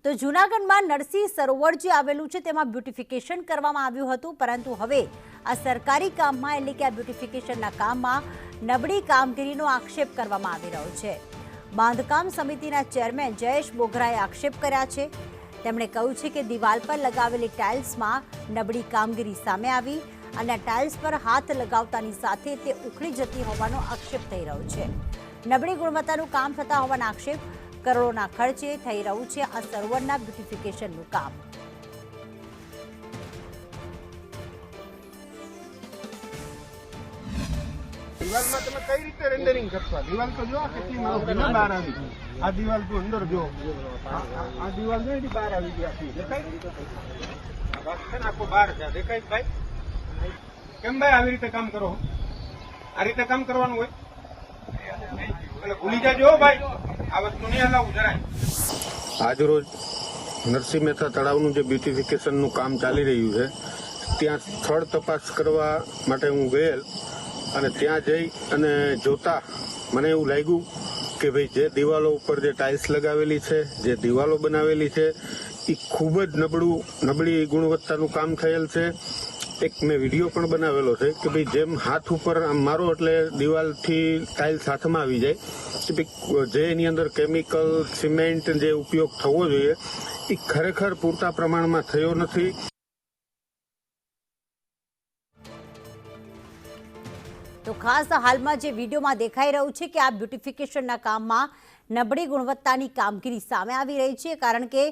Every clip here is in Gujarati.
તો જૂનાગઢમાં નરસિંહ સરોવર જે આવેલું છે તેમાં બ્યુટિફિકેશન કરવામાં આવ્યું હતું, પરંતુ હવે આ સરકારી કામમાં એટલે કે આ બ્યુટિફિકેશનના કામમાં નબળી કામગીરીનો આક્ષેપ કરવામાં આવી રહ્યો છે। બાંધકામ સમિતિના ચેરમેન જયેશ બોગરાએ આક્ષેપ કર્યા છે। તેમણે કહ્યું છે કે દિવાલ પર લગાવેલી ટાઇલ્સમાં નબળી કામગીરી સામે આવી અને ટાઇલ્સ પર હાથ લગાવતાની સાથે તે ઉખડી જતી હોવાનો આક્ષેપ થઈ રહ્યો છે। નબળી ગુણવત્તાનું કામ થતા હોવાના આક્ષેપ કરોડોના ખર્ચે થઈ રહ્યું છે આ સરોવરના બ્યુટિફિકેશનનું કામ। દિવાલમાં તમે કઈ રીતે રેન્ડરિંગ કરશો? દિવાલ તો જો કેટલી બહાર આવી, આ દિવાલ તો અંદર જો, આ દિવાલ જો એની બહાર આવી ગઈ આખી, દેખાય છે ને? આખો બહાર છે, દેખાય ભાઈ? કેમ ભાઈ આવી રીતે કામ કરો? આ રીતે કામ કરવાનું હોય એટલે ભૂલી જાજો ભાઈ, આ વસ્તુ નહીં હલાવું જરાય। આજરોજ નરસિંહ મહેતા તળાવનું જે બ્યુટિફિકેશનનું કામ ચાલી રહ્યું છે ત્યાં સ્થળ તપાસ કરવા માટે હું ગયેલ અને ત્યાં જઈ અને જોતા મને એવું લાગ્યું કે ભાઈ જે દિવાલો ઉપર જે ટાઇલ્સ લગાવેલી છે, જે દિવાલો બનાવેલી છે એ ખૂબ જ નબળી ગુણવત્તાનું કામ થયેલ છે। એક મેં વિડીયો પણ બનાવેલો છે કે ભાઈ જેમ હાથ ઉપર આમ મારો એટલે દિવાલથી ટાઇલ્સ હાથમાં આવી જાય કે ભાઈ જે એની અંદર કેમિકલ સિમેન્ટ જે ઉપયોગ થવો જોઈએ એ ખરેખર પૂરતા પ્રમાણમાં થયો નથી। તો ખાસ હાલમાં જે વિડીયોમાં દેખાઈ રહ્યું છે કે આ બ્યુટિફિકેશનના કામમાં નબળી ગુણવત્તાની કામગીરી સામે આવી રહી છે, કારણ કે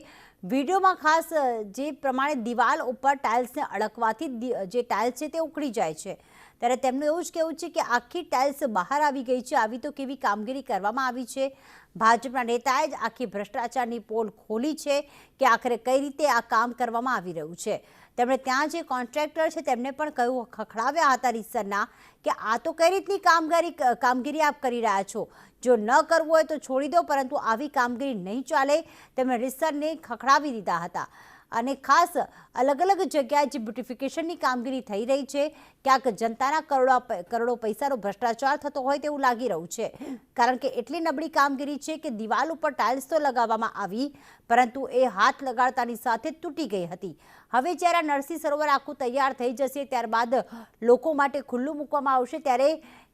વિડીયોમાં ખાસ જે પ્રમાણે દિવાલ ઉપર ટાઇલ્સને અડકવાથી જે ટાઇલ્સ છે તે ઉખડી જાય છે, ત્યારે તેમનું એવું જ કહેવું છે કે આખી ટાઇલ્સ બહાર આવી ગઈ છે। આવી તો કેવી કામગીરી કરવામાં આવી છે? ભાજપના નેતાએ જ આખી ભ્રષ્ટાચારની પોલ ખોલી છે કે આખરે કઈ રીતે આ કામ કરવામાં આવી રહ્યું છે। તેમણે ત્યાં જે કોન્ટ્રાક્ટર છે તેમને પણ કહ્યું, ખખડાવ્યા હતા રીતસરના કે આ તો કઈ રીતની કામગીરી આપ કરી રહ્યા છો? જો ન કરવું હોય તો છોડી દો, પરંતુ આવી કામગીરી નહીં ચાલે। તેમણે રીતસરને ખખડાવી દીધા હતા અને ખાસ અલગ અલગ જગ્યાએ જે બ્યુટિફિકેશનની કામગીરી થઈ રહી છે ક્યાંક જનતાના કરોડો પૈસાનો ભ્રષ્ટાચાર થતો હોય તેવું લાગી રહ્યું છે, કારણ કે એટલી નબળી કામગીરી છે કે દિવાલ ઉપર ટાઇલ્સ તો લગાવવામાં આવી પરંતુ એ હાથ લગાડતાની સાથે તૂટી ગઈ હતી। હવે જ્યારે નરસિંહ સરોવર આખું તૈયાર થઈ જશે, ત્યારબાદ લોકો માટે ખુલ્લું મૂકવામાં આવશે, ત્યારે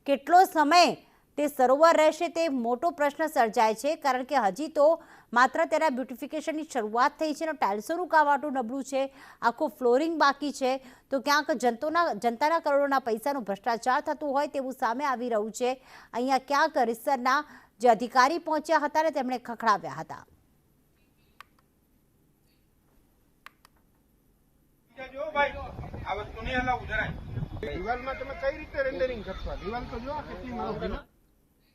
કેટલો સમય તે સરોવર રહેશે તે મોટો પ્રશ્ન સર્જાય છે, કારણ કે હજી તો માત્ર તેના બ્યુટિફિકેશનની શરૂઆત થઈ છે અને ટાઇલ્સોનું કામ આટલું નબળું છે, આખું ફ્લોરિંગ બાકી છે, તો ક્યાંક જનતાના કરોડોના પૈસાનું ભ્રષ્ટાચાર થતું હોય તેવું સામે આવી રહ્યું છે। અહીંયા ક્યાંક રીતસરના જે અધિકારી પહોંચ્યા હતા ને તેમણે ખખડાવ્યા હતા। આ વસ્તુ નહીં હલાવું જરાય। દિવાલમાં તમે કઈ રીતે રેન્ડરિંગ કરશો? દિવાલ તો જો કેટલી